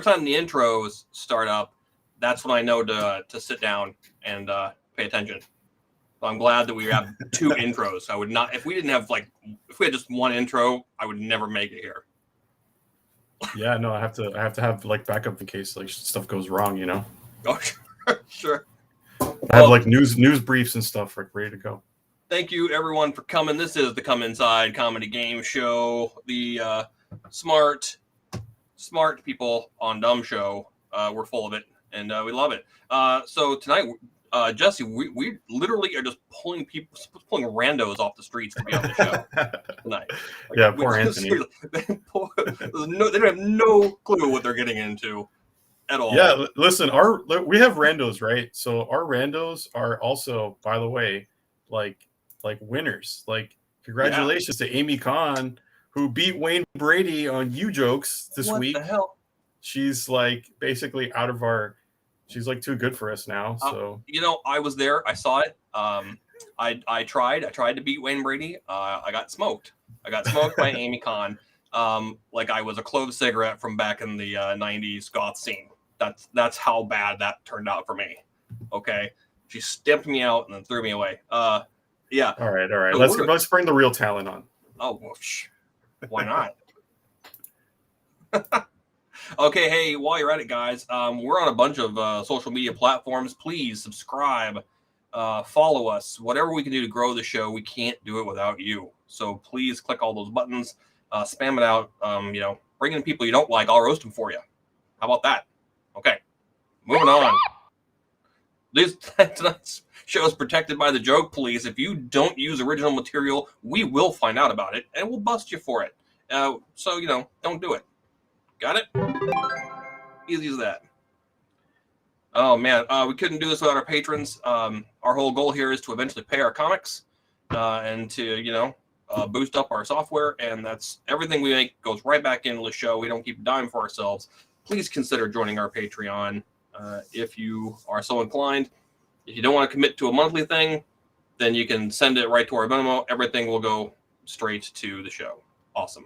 time the intros start up, that's when I know to sit down and pay attention. So I'm glad that we have 2 intros. I would not, if we didn't have if we had just 1 intro, I would never make it here. Yeah, no, I have to have like backup in case like stuff goes wrong, you know. Oh, sure. I have like news briefs and stuff like ready to go. Thank you everyone for coming. This is the Come Inside Comedy Game Show, the smart people on dumb show. We're full of it and we love it. So tonight, Jesse, we literally are just pulling randos off the streets to be on the show tonight. Yeah, poor Anthony. They don't have no clue what they're getting into at all. Yeah, listen, we have randos, right? So our randos are also, by the way, like winners. Like, congratulations to Amy Kahn, who beat Wayne Brady on You Jokes this week. What the hell? She's like basically she's like too good for us now. So I was there. I saw it. I tried to beat Wayne Brady. I got smoked. By Amy Kahn. Like I was a clove cigarette from back in the 90s goth scene. That's how bad that turned out for me. Okay. She stepped me out and then threw me away. Yeah. All right. Let's bring the real talent on. Oh, why not? Okay, hey, while you're at it, guys, we're on a bunch of social media platforms. Please subscribe, follow us. Whatever we can do to grow the show, we can't do it without you. So please click all those buttons, spam it out. Bring in people you don't like. I'll roast them for you. How about that? Okay, moving on. Tonight's show is protected by the joke police. If you don't use original material, we will find out about it and we'll bust you for it. So don't do it. Got it? Easy as that. Oh man, we couldn't do this without our patrons. Our whole goal here is to eventually pay our comics and to boost up our software, and that's everything we make goes right back into the show. We don't keep a dime for ourselves. Please consider joining our Patreon if you are so inclined. If you don't want to commit to a monthly thing, then you can send it right to our Venmo. Everything will go straight to the show. Awesome.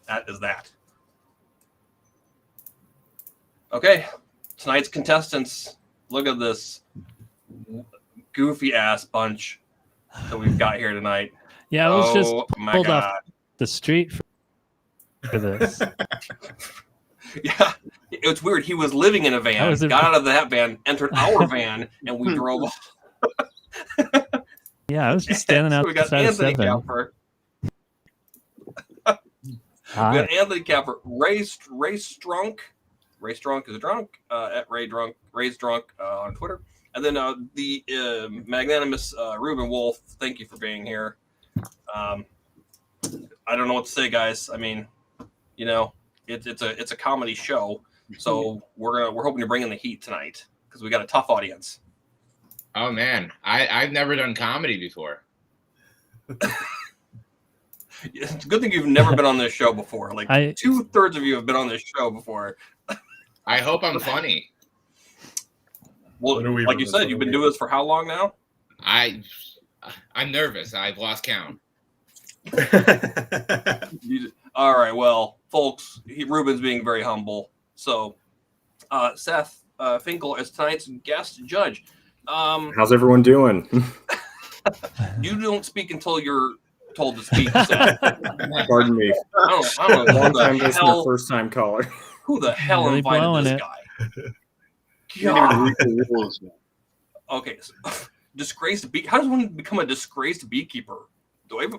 That is that. Okay, tonight's contestants. Look at this goofy ass bunch that we've got here tonight. Yeah, I was just pulled God. off the street for this. Yeah, it's weird. He was living in a van, got out of that van, entered our van, and we drove off. Yeah, I was just standing outside. We got Anthony Kapfer. We got Anthony Kapfer, Race Drunk. Race Drunk is a drunk at Ray's Drunk on Twitter. And then the magnanimous Ruben Wolf, thank you for being here. I don't know what to say, guys. I mean, it's a comedy show, so we're hoping to bring in the heat tonight because we got a tough audience. Oh man, I've never done comedy before. It's a good thing you've never been on this show before. Like 2/3 of you have been on this show before. I hope I'm funny. Well, like you said, you've been doing this for how long now? I'm nervous. I've lost count. All right, well, folks, Ruben's being very humble. So, Seth Finkel is tonight's guest judge. How's everyone doing? You don't speak until you're told to speak. Seth. Pardon me. I don't know. Long time listener, first time caller. Who the hell Really invited this guy? Okay, so, disgraced bee. How does one become a disgraced beekeeper? Do I have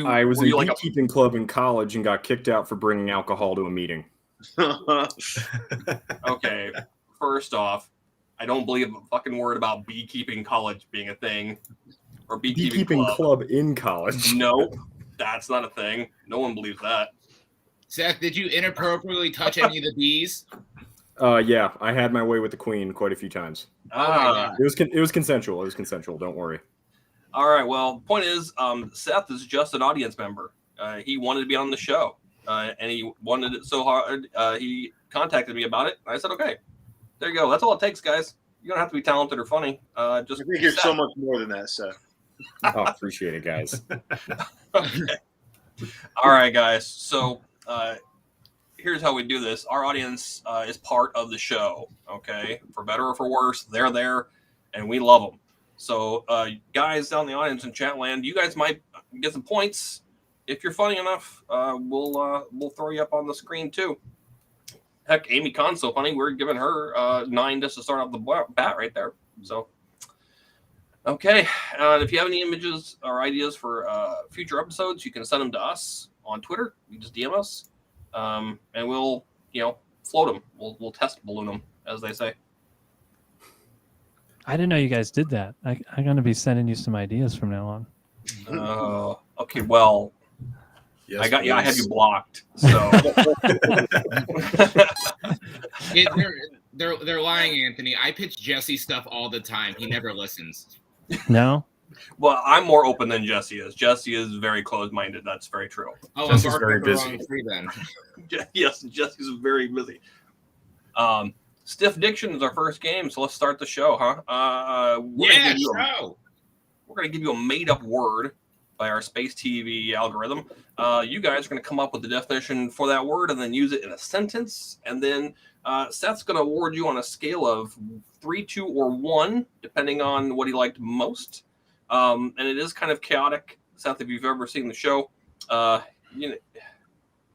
I was in a beekeeping club in college and got kicked out for bringing alcohol to a meeting. Okay, first off, I don't believe a fucking word about beekeeping college being a thing. Or beekeeping club in college. No, that's not a thing. No one believes that. Seth, did you inappropriately touch any of the bees? Yeah, I had my way with the queen quite a few times. It was consensual. It was consensual. Don't worry. All right. Well, point is, Seth is just an audience member. He wanted to be on the show, and he wanted it so hard. He contacted me about it. I said, "Okay, there you go. That's all it takes, guys. You don't have to be talented or funny. Just I think you're so much more than that, Seth." Oh, appreciate it, guys. Okay. All right, guys. So here's how we do this. Our audience is part of the show, okay? For better or for worse, they're there, and we love them. So, guys down in the audience in chat land, you guys might get some points. If you're funny enough, we'll throw you up on the screen too. Heck, Amy Khan's so funny, we're giving her 9 just to start off the bat right there. So, okay. If you have any images or ideas for future episodes, you can send them to us on Twitter. You just DM us, and we'll float them. We'll test balloon them, as they say. I didn't know you guys did that. I'm going to be sending you some ideas from now on. Okay, well, Yes, I got you. I had please. you blocked. So They're lying, Anthony. I pitch Jesse stuff all the time. He never listens. No? well, I'm more open than Jesse is. Jesse is very closed-minded. That's very true. Oh, Jesse's I'm very barking busy. the wrong tree then. Yes, Jesse's very busy. Stiff Diction is our first game, so let's start the show, huh? We're gonna give you a made-up word by our Space TV algorithm. You guys are gonna come up with the definition for that word and then use it in a sentence. And then Seth's gonna award you on a scale of 3, 2, or 1, depending on what he liked most. And it is kind of chaotic. Seth, if you've ever seen the show, I'm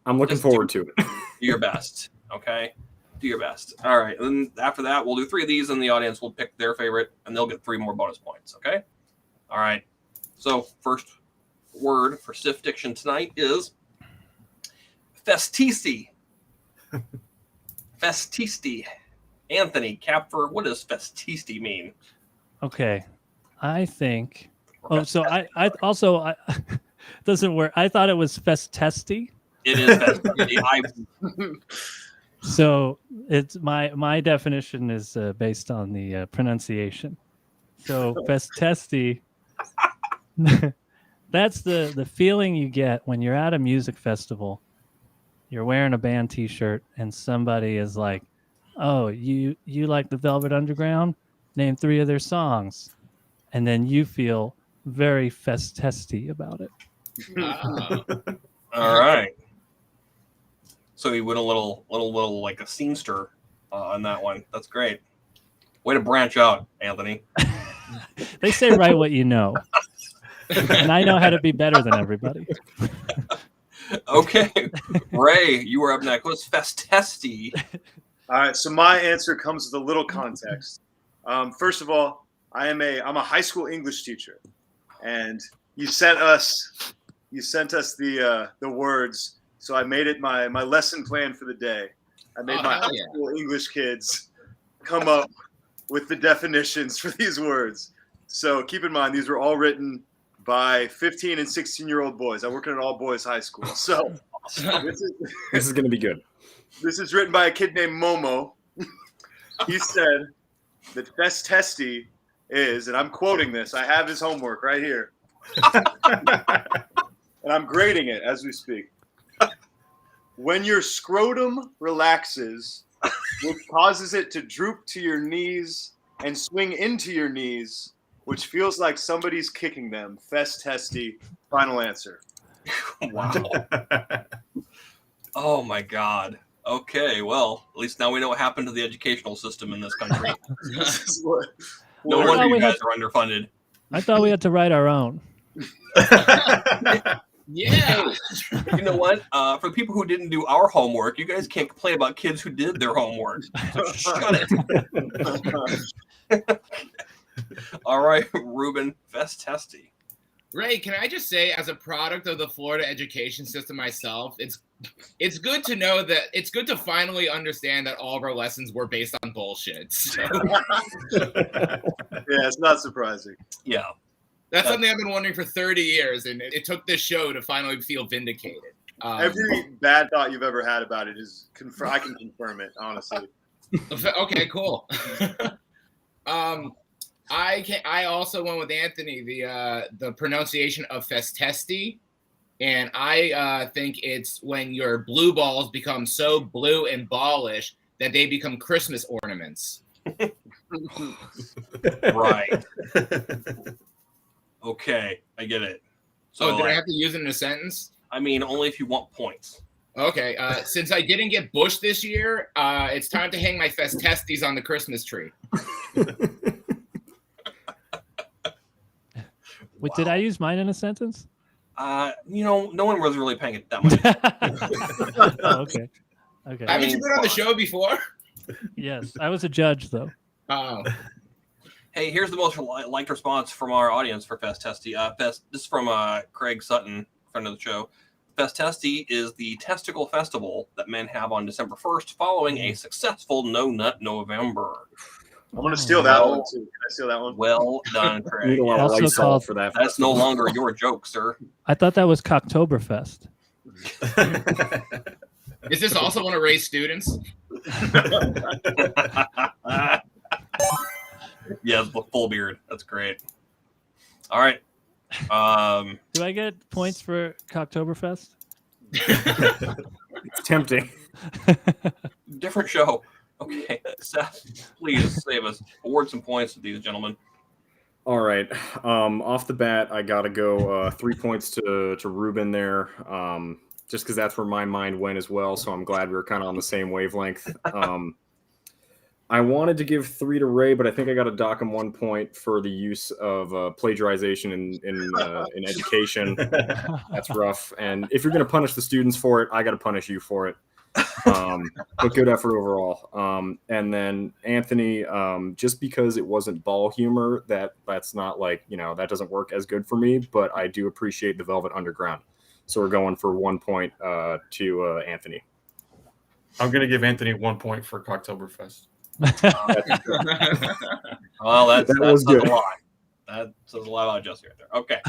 looking Just forward to it. do your best, okay? Do your best. All right. And then after that, we'll do 3 of these, and the audience will pick their favorite, and they'll get 3 more bonus points, okay? All right. So first word for Stiff Diction tonight is festisti. Festisti. Anthony, Kapfer, what does festisti mean? Okay. I think. Oh, so I also doesn't work. I thought it was festesti. It is festisti. So it's my definition is based on the pronunciation. So festesti. That's the feeling you get when you're at a music festival. You're wearing a band T-shirt, and somebody is like, "Oh, you like the Velvet Underground? Name 3 of their songs," and then you feel very festesti about it. All right. So he went a little like a scenester on that one. That's great. Way to branch out, Anthony. They say write what you know, and I know how to be better than everybody. Okay, Ray, you were up next. What's festesti? All right, so my answer comes with a little context. First of all, I'm a high school English teacher, and you sent us the words. So I made it my lesson plan for the day. I made my high school English kids come up with the definitions for these words. So keep in mind, these were all written by 15 and 16-year-old boys. I work at an all-boys high school. So this This is going to be good. This is written by a kid named Momo. He said that festesti is, and I'm quoting this, I have his homework right here. And I'm grading it as we speak. When your scrotum relaxes, which causes it to droop to your knees and swing into your knees, which feels like somebody's kicking them. Festesti. Final answer. Wow. Oh my God. Okay, well, at least now we know what happened to the educational system in this country. No wonder you guys are underfunded. I thought we had to write our own. Yeah. You know what? For the people who didn't do our homework, you guys can't complain about kids who did their homework. So shut it. All right, Ruben, festesti. Ray, can I just say, as a product of the Florida education system myself, it's good to know that it's good to finally understand that all of our lessons were based on bullshit. So. Yeah, it's not surprising. Yeah. That's something I've been wondering for 30 years, and it took this show to finally feel vindicated. Every bad thought you've ever had about it is I can confirm it, honestly. Okay, cool. I also went with Anthony, the pronunciation of festesti, and I think it's when your blue balls become so blue and ballish that they become Christmas ornaments. Right. Okay, I get it. So did I have to use it in a sentence? I mean, only if you want points. Okay. Since I didn't get Bush this year, it's time to hang my Festesties on the Christmas tree. Wait, did I use mine in a sentence? No one was really paying it that much. Oh, okay. Okay. Haven't you been on the show before? Yes, I was a judge though. Oh. Hey, here's the most liked response from our audience for Festesty. This is from Craig Sutton, friend of the show. Festesty is the testicle festival that men have on December 1st following a successful no-nut November. I'm going to steal that one, too. Can I steal that one? Well done, Craig. Need a lot of Also Lysol called- for that. That's no longer your joke, sir. I thought that was Cocktoberfest. Is this also one of Ray's students? Yeah, the full beard. That's great. All right. Do I get points for Cocktoberfest? It's tempting. Different show. Okay, Seth, please save us. Award some points to these gentlemen. All right. Off the bat, I got to go 3 points to Ruben there, just because that's where my mind went as well. So I'm glad we were kind of on the same wavelength. I wanted to give 3 to Ray, but I think I got to dock him 1 point for the use of plagiarization in education. That's rough. And if you're going to punish the students for it, I got to punish you for it. But good effort overall. And then Anthony, just because it wasn't ball humor, that's not like, that doesn't work as good for me, but I do appreciate the Velvet Underground. So we're going for 1 point to Anthony. I'm going to give Anthony 1 point for Cocktoberfest. Well, that was says good. a lot. That says a lot about Jesse right there. Okay.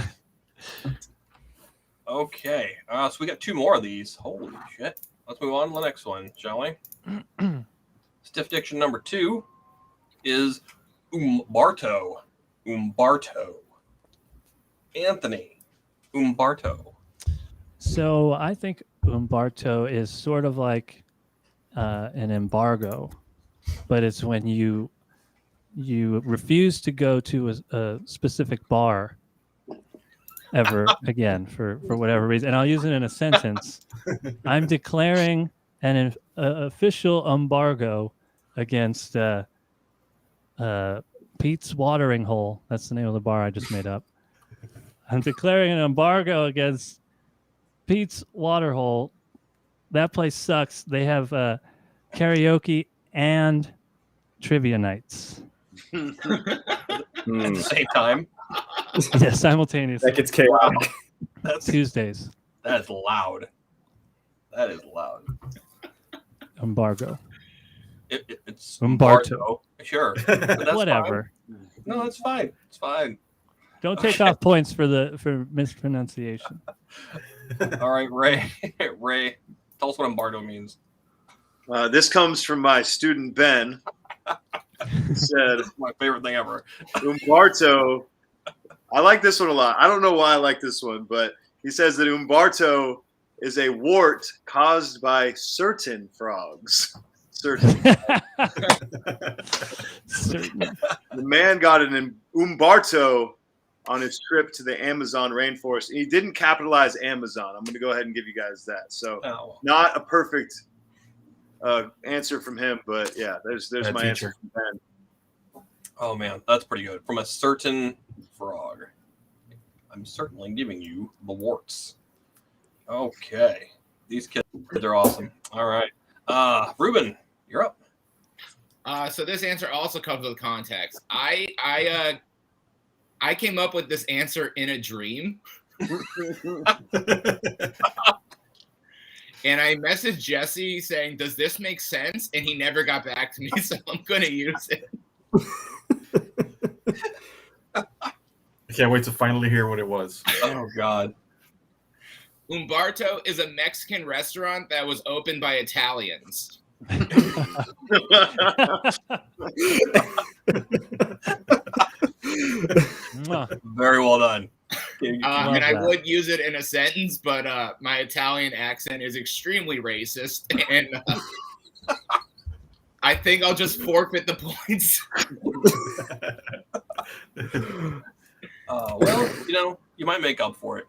Okay. So we got 2 more of these. Holy shit. Let's move on to the next one, shall we? Stiff diction number 2 is Umbarto. Umbarto. Anthony. Umbarto. So I think Umbarto is sort of like an embargo, but it's when you refuse to go to a specific bar ever again for whatever reason. And I'll use it in a sentence. I'm declaring an official embargo against Pete's Watering Hole. That's the name of the bar I just made up. I'm declaring an embargo against Pete's Water Hole. That place sucks. They have karaoke and trivia nights. At the same time. Yeah, simultaneously. That gets chaotic. That's Tuesdays. That is loud. That is loud. Embargo. It's Umbarto. Sure. But that's Whatever. fine. No, it's fine. It's fine. Don't take off points for mispronunciation. All right, Ray. Ray, tell us what Umbarto means. This comes from my student Ben. He said, My favorite thing ever. Umbarto. I like this one a lot. I don't know why I like this one, but he says that Umbarto is a wart caused by certain frogs. Certain. Certain. The man got an Umbarto on his trip to the Amazon rainforest. And he didn't capitalize Amazon. I'm going to go ahead and give you guys that. So not a perfect answer from him, but yeah, there's my answer from Ben. Oh man, that's pretty good. From a certain frog. I'm certainly giving you the warts. Okay. These kids are awesome. All right. Ruben, you're up. So this answer also comes with context. I came up with this answer in a dream. And I messaged Jesse saying, "Does this make sense?" And he never got back to me, so I'm going to use it. I can't wait to finally hear what it was. Oh God. Umbarto is a Mexican restaurant that was opened by Italians. Very well done. And I would use it in a sentence, but my Italian accent is extremely racist, and I think I'll just forfeit the points. Well, you might make up for it.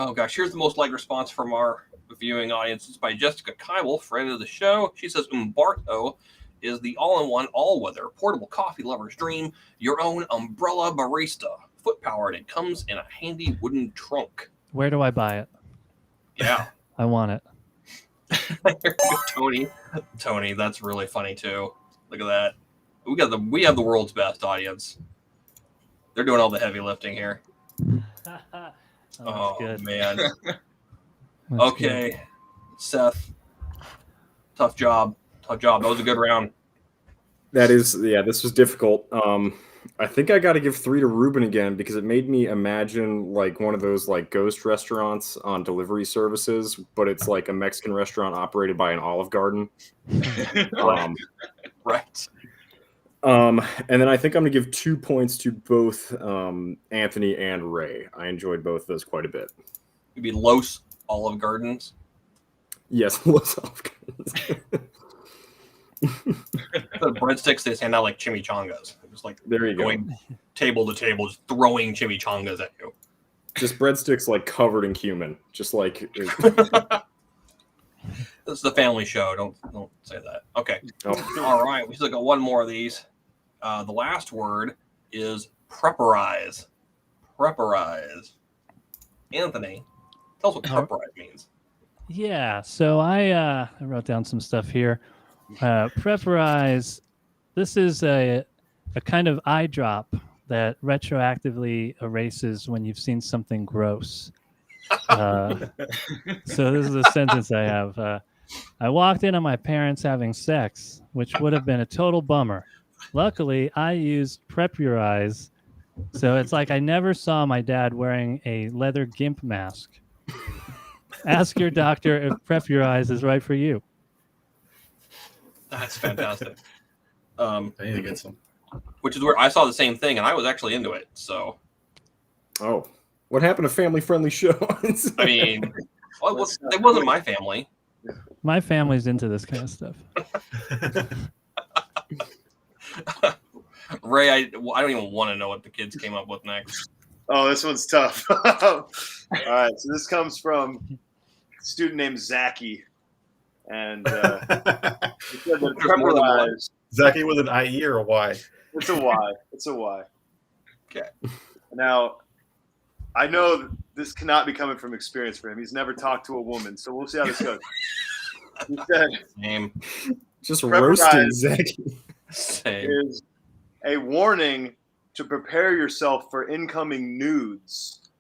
Oh gosh, here's the most liked response from our viewing audience. It's by Jessica Kybel, friend of the show. She says Umberto is the all-in-one, all-weather, portable coffee lover's dream. Your own umbrella barista, foot-powered. It comes in a handy wooden trunk. Where do I buy it? Yeah. I want it. Here we go, Tony, that's really funny too. Look at that. We have the world's best audience. They're doing all the heavy lifting here. Oh, good. Man. That's Okay, good. Seth. Tough job. That was a good round. That is, yeah, this was difficult. I think I got to give 3 to Ruben again because it made me imagine like one of those like ghost restaurants on delivery services, but it's like a Mexican restaurant operated by an Olive Garden. Right. And then I think I'm gonna give 2 points to both Anthony and Ray. I enjoyed both of those quite a bit. It'd be Los Olive Gardens. Yes, Los Olive Gardens. The breadsticks, they hand out like chimichangas. Just like There you go. going table to table, just throwing chimichangas at you. Just breadsticks like covered in cumin. Just like This is the family show. Don't say that. Okay. oh, All right. We still got one more of these. The last word is prepperize. Prepperize. Anthony, tell us what prepperize means. Yeah, so I wrote down some stuff here. Prepperize. This is a kind of eye drop that retroactively erases when you've seen something gross. So this is a sentence I have. I walked in on my parents having sex, which would have been a total bummer. Luckily, I used Prepperize, so it's like I never saw my dad wearing a leather gimp mask. Ask your doctor if Prepperize is right for you. That's fantastic. I need to get some. Which is where I saw the same thing, and I was actually into it. So, oh, what happened to family friendly show? I mean, well, it wasn't my family. My family's into this kind of stuff. Ray, I don't even want to know what the kids came up with next. Oh, this one's tough. All right, so this comes from a student named Zachy, and he said that Prepperize. Zachy with an IE or a Y? It's a Y. It's a Y. Okay. Now, I know this cannot be coming from experience for him. He's never talked to a woman, so we'll see how this goes. He said, Same. Just Prepperize roasting Zachy. Same. is a warning to prepare yourself for incoming nudes.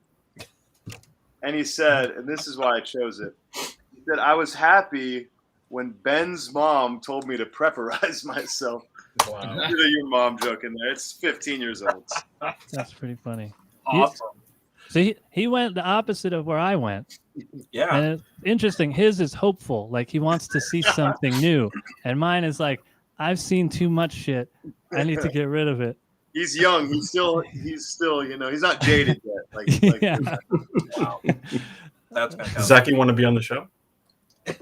And he said, and this is why I chose it, he said, I was happy when Ben's mom told me to prepperize myself. Wow. Look at your mom joke in there. It's 15 years old. That's pretty funny. Awesome. So he went the opposite of where I went. Yeah. And it's interesting. His is hopeful. Like he wants to see something new. And mine is like, I've seen too much shit. I need to get rid of it. He's young. He's still, you know, he's not jaded yet. Like Yeah. Wow. That's fantastic. Zachy want to be on the show?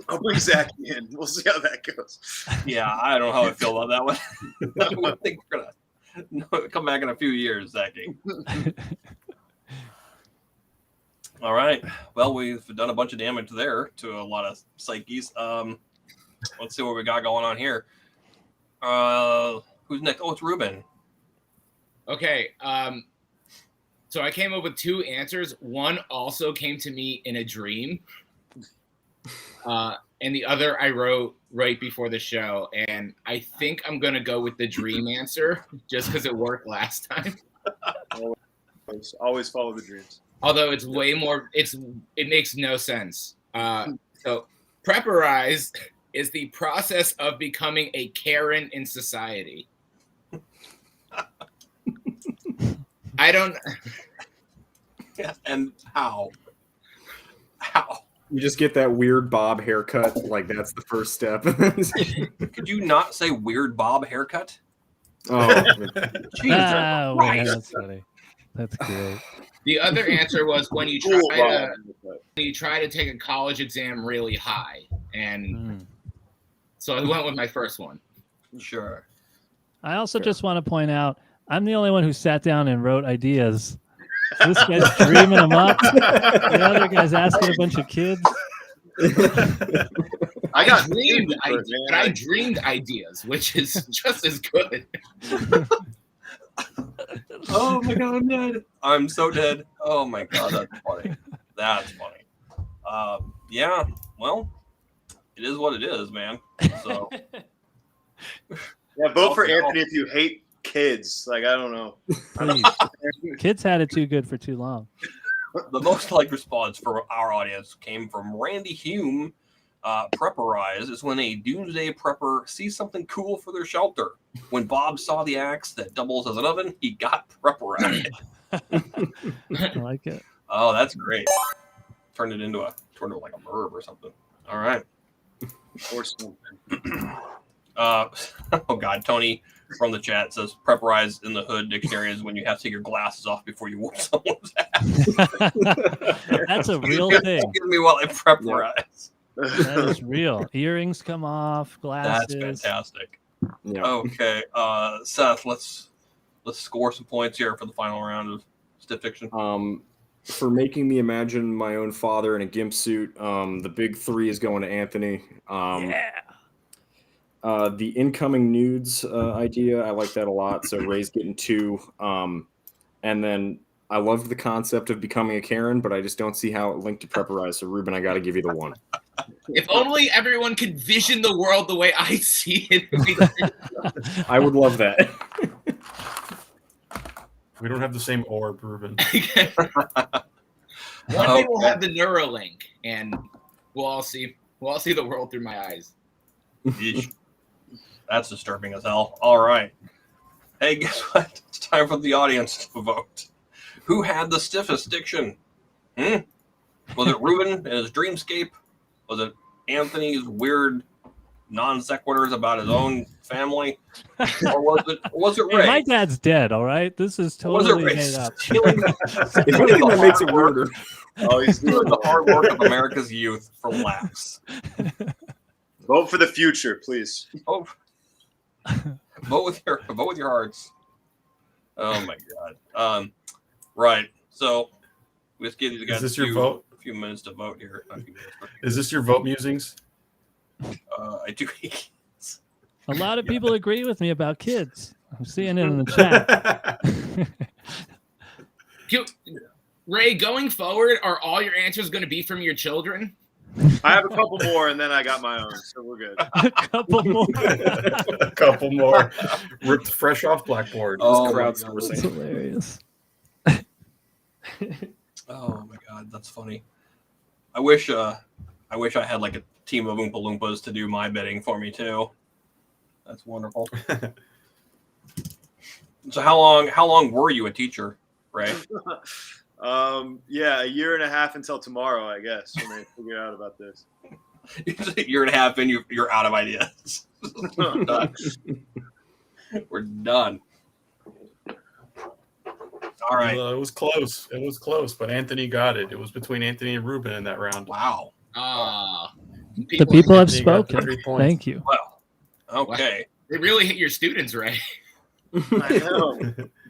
I'll bring Zachy in. We'll see how that goes. Yeah, I don't know how I feel about that one. I think we're gonna come back in a few years, Zachy. All right. Well, we've done a bunch of damage there to a lot of psyches. Let's see what we got going on here. Who's next? Oh, it's Ruben. Okay. So I came up with 2 answers. One also came to me in a dream. And the other I wrote right before the show. And I think I'm going to go with the dream answer just because it worked last time. Always follow the dreams. Although it's way more, it makes no sense. So Prepperize is the process of becoming a Karen in society. I don't. Yeah, and how? How? You just get that weird bob haircut. Like that's the first step. Could you not say weird Bob haircut? Oh, Jesus Man, Christ. that's funny. That's great. The other answer was when you Cool, try to take a college exam really high, and so I went with my first one. Sure. I also just want to point out, I'm the only one who sat down and wrote ideas. This guy's dreaming them up. The other guy's asking a bunch of kids. I dreamed ideas, which is just as good. Oh my god, I'm dead. I'm so dead. Oh my god, that's funny. That's funny. Yeah, well, it is what it is, man. So Yeah, vote for Anthony if you hate kids. Like, I don't know. Please. Kids had it too good for too long. the most liked response for our audience came from Randy Hume. Prepperize is when a doomsday prepper sees something cool for their shelter. When Bob saw the axe that doubles as an oven, he got prepperized. I like it. Oh, that's great. Turned it into like a verb or something. All right. Or something. Oh god, Tony from the chat says prepperize in the hood dictionary is when you have to take your glasses off before you whoop someone's ass. That's a real thing. Excuse me while I prepperize. That is real. Earrings come off, glasses. That's fantastic. Yeah. Okay, Seth, let's score some points here for the final round of Stiff Fiction. For making me imagine my own father in a gimp suit, the big 3 is going to Anthony. Yeah. The incoming nudes idea, I like that a lot. So Ray's getting 2. And then I loved the concept of becoming a Karen, but I just don't see how it linked to prepperize. So Ruben, I got to give you the 1. If only everyone could vision the world the way I see it. I would love that. We don't have the same orb, Ruben. One day we'll have the Neuralink, and we'll all see the world through my eyes. Yeesh. That's disturbing as hell. All right. Hey, guess what? It's time for the audience to vote. Who had the stiffest diction? Was it Ruben and his dreamscape? Was it Anthony's weird non sequiturs about his own family? Or was it Ray? Hey, my dad's dead, all right? This is totally made up. If anything, that makes it weirder. Oh, he's Doing the hard work of America's youth for laughs. Vote for the future, please. Vote with your hearts. Oh my god. Right. So we just gave these guys Is this your vote? A few minutes to vote here. Not a few minutes, but, Is this your vote musings? I do. A lot of people agree with me about kids. I'm seeing it in the chat. Ray, going forward, are all your answers going to be from your children? I have a couple more, and then I got my own, so we're good. A couple more. A couple more. Ripped fresh off blackboard. Oh, Crowd's my God. That's hilarious. Oh my god, that's funny. I wish I had like a team of Oompa Loompas to do my bidding for me too. That's wonderful. So how long were you a teacher, Ray? Yeah, a year and a half until tomorrow, I guess, when I figure out about this. A year and a half and you're out of ideas. Done. We're done. All right. Well, it was close. It was close, but Anthony got it. It was between Anthony and Ruben in that round. Wow. The people have Anthony got spoken. 3 points. Thank you. Well, okay. They really hit your students, Ray. I know.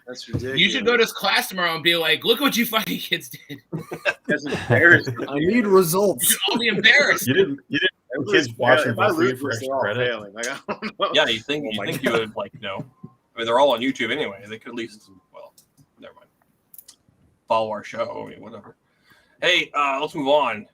That's ridiculous. You should go to his class tomorrow and be like, look what you fucking kids did. That's embarrassing. I need You results. should all be embarrassed. You didn't kids watching If I vote for you lose for this, extra they're all credit. failing. Like, I don't know. Yeah, you think Oh my you would like, I mean, they're all on YouTube anyway. They could at least, well, never mind. Follow our show. I mean, whatever. Hey, let's move on.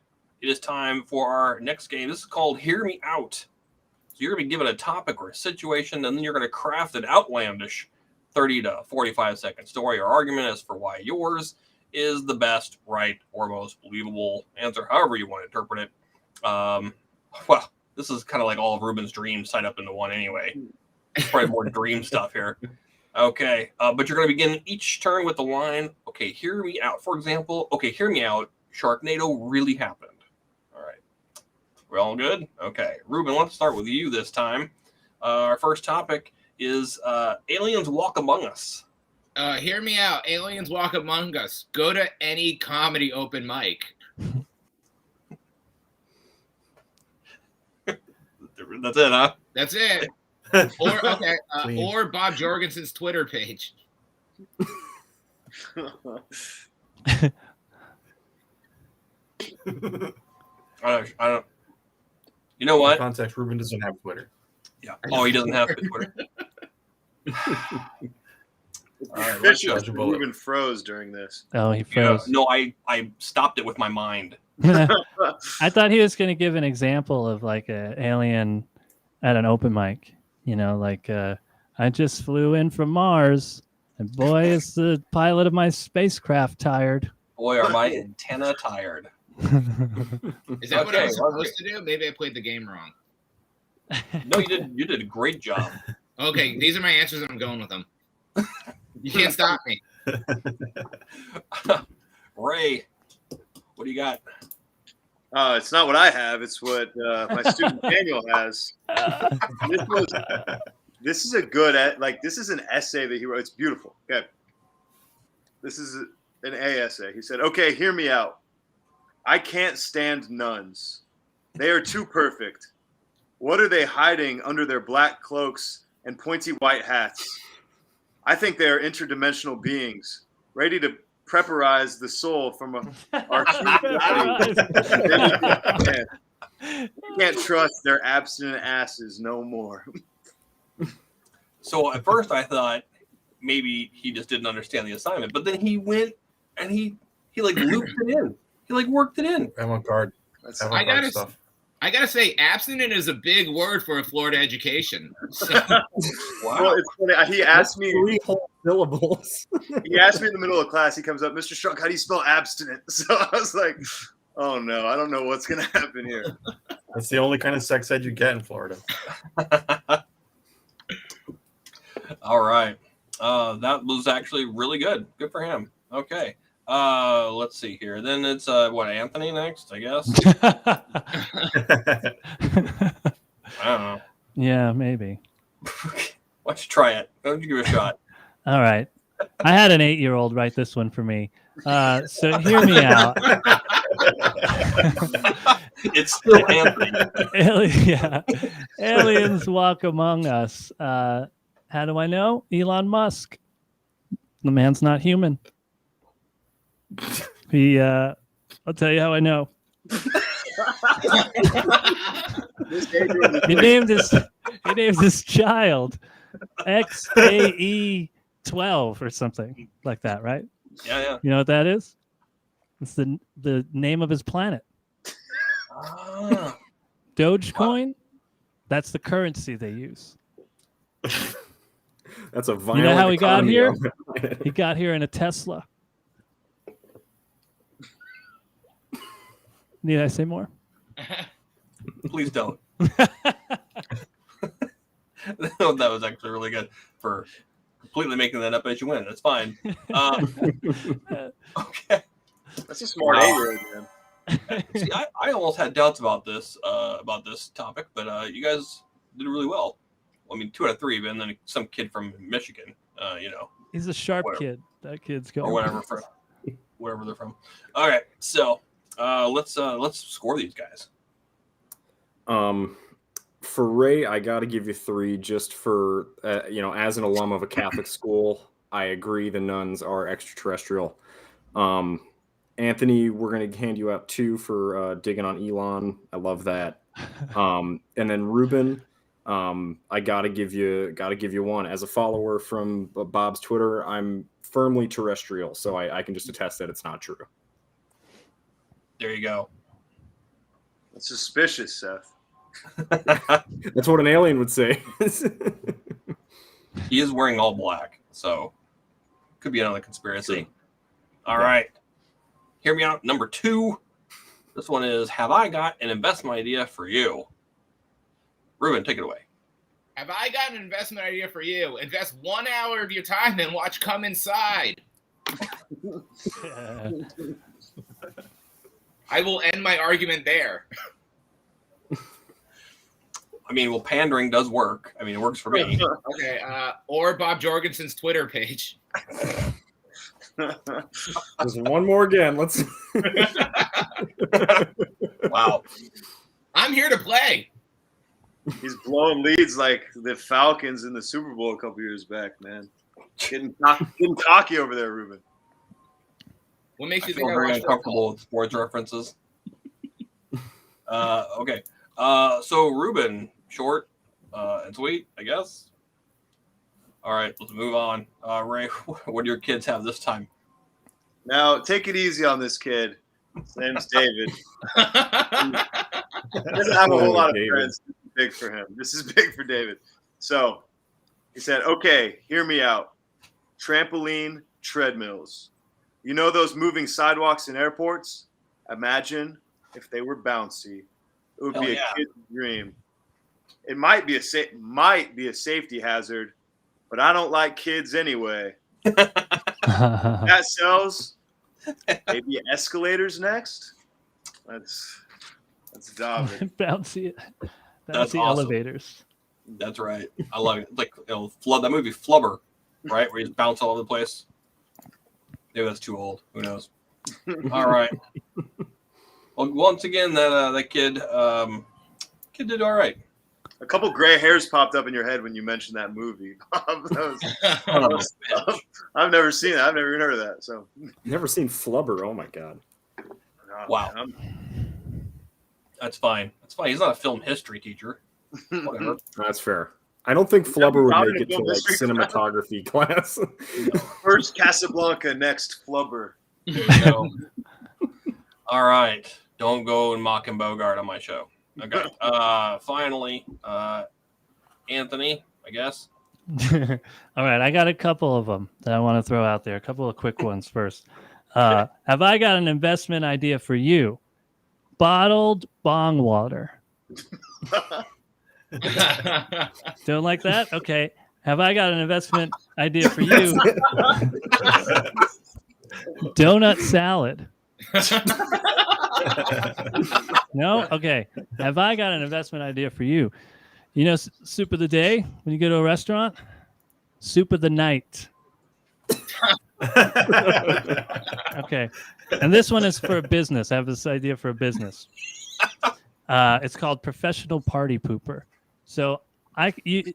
It is time for our next game. This is called Hear Me Out. So you're going to be given a topic or a situation, and then you're going to craft an outlandish 30 to 45-second story or argument as for why yours is the best, right, or most believable answer, however you want to interpret it. Well, this is kind of like all of Ruben's dreams tied up into one anyway. It's probably more dream stuff here. Okay, but you're going to begin each turn with the line, okay, hear me out. For example, okay, hear me out. Sharknado really happened. All right. We're all good? Okay. Ruben, let's start with you this time. Our first topic is aliens walk among us. Hear me out. Aliens walk among us. Go to any comedy open mic. That's it, huh? That's it. Or Bob Jorgensen's Twitter page. I don't. You know what? Context: Ruben doesn't have Twitter. Yeah. Oh, he doesn't have Twitter. All right, let's Official. just- Ruben froze during this. Oh, he Yeah, froze. no, I stopped it with my mind. I thought he was going to give an example of like an alien at an open mic. You know, like I just flew in from Mars, and boy, is the pilot of my spacecraft tired. Boy, are my antenna tired. Is that what I Okay, was supposed to do? Maybe I played the game wrong. No, you did a great job. Okay, these are my answers, and I'm going with them. You can't stop me. Ray, what do you got? It's not what I have. It's what my student Daniel has. This is a good, this is an essay that he wrote. It's beautiful. Okay. This is an A essay. He said, okay, hear me out. I can't stand nuns. They are too perfect. What are they hiding under their black cloaks and pointy white hats? I think they are interdimensional beings, ready to preparize the soul from our You can't trust their abstinent asses no more. So at first I thought maybe he just didn't understand the assignment, but then he went and he like looped it in. He like worked it in. Avant-garde. I Stuff. gotta say, abstinent is a big word for a Florida education. So, Well, it's funny. He asked me 3 whole syllables. He asked me in the middle of class. He comes up, Mr. Strunk, how do you spell abstinent? So I was like, oh no, I don't know what's gonna happen here. That's the only kind of sex ed you get in Florida. All right. That was actually really good. Good for him. Okay. Let's see here. Then it's what, Anthony next, I guess. I don't know. Yeah, maybe. Why don't you try it? Why don't you give it a shot? All right. I had an 8-year-old write this one for me. So hear me out. It's still Anthony. Aliens walk among us. How do I know? Elon Musk. The man's not human. I'll tell you how I know. He named his child XAE 12 or something like that, right? Yeah. You know what that is? It's the name of his planet. Ah. Dogecoin. That's the currency they use. That's a violent. You know how he got economy here? on that planet. He got here in a Tesla. Need I say more? Please don't. That was actually really good for completely making that up as you went. That's fine. Okay. That's a smart A-grade, man. See, I almost had doubts about this topic, but you guys did really well. I mean, 2 out of 3, and then some kid from Michigan, He's a sharp Whatever. kid. That kid's going. or wherever they're from. All right, so let's score these guys. For Ray, I got to give you 3 just for, as an alum of a Catholic school, I agree the nuns are extraterrestrial. Anthony, we're going to hand you out 2 for digging on Elon. I love that. And then Ruben, I got to give you 1. As a follower from Bob's Twitter, I'm firmly terrestrial, so I can just attest that it's not true. There you go. That's suspicious, Seth. That's what an alien would say. He is wearing all black, so could be another conspiracy. All right. Hear me out. Number 2. This one is, have I got an investment idea for you? Ruben, take it away. Have I got an investment idea for you? Invest 1 hour of your time and watch Come Inside. I will end my argument there. I mean, well, pandering does work. I mean, it works for me. Okay, or Bob Jorgensen's Twitter page. Just one more again. Let's. Wow. I'm here to play. He's blowing leads like the Falcons in the Super Bowl a couple years back, man. Getting cocky over there, Ruben. What makes I you feel think I very watched uncomfortable with sports references. Okay. So Ruben, short and sweet, I guess. All right, let's move on. Ray, what do your kids have this time? Now, take it easy on this kid. His name's David. He doesn't have a whole lot of David. friends. This is big for him. This is big for David. So he said, okay, hear me out. Trampoline treadmills. You know those moving sidewalks in airports? Imagine if they were bouncy. It would be a kid's dream. It might be a safety hazard, but I don't like kids anyway. That sells. Maybe escalators next. That's David. bouncy That's awesome. elevators. That's right. I love it. It's like that movie Flubber, right? Where he's bouncing all over the place. Maybe that's too old. Who knows? All right. Well, once again, that kid did all right. A couple gray hairs popped up in your head when you mentioned that movie. I've never seen it. I've never even heard of that. So Never seen Flubber. Oh my god. Wow. That's fine. That's fine. He's not a film history teacher. Whatever. That's fair. I don't think Flubber Not would in make it a to like film history cinematography class. First Casablanca, next Flubber. There you go. All right. Don't go and mock and Bogart on my show. Okay. Finally, Anthony, I guess. All right, I got a couple of them that I want to throw out there. A couple of quick ones first. Have I got an investment idea for you? Bottled bong water. Don't like that? Okay. Have I got an investment idea for you? Donut salad. No? Okay. Have I got an investment idea for you? You know, soup of the day when you go to a restaurant? Soup of the night. Okay. And this one is for a business. I have this idea for a business. It's called Professional Party Pooper. So you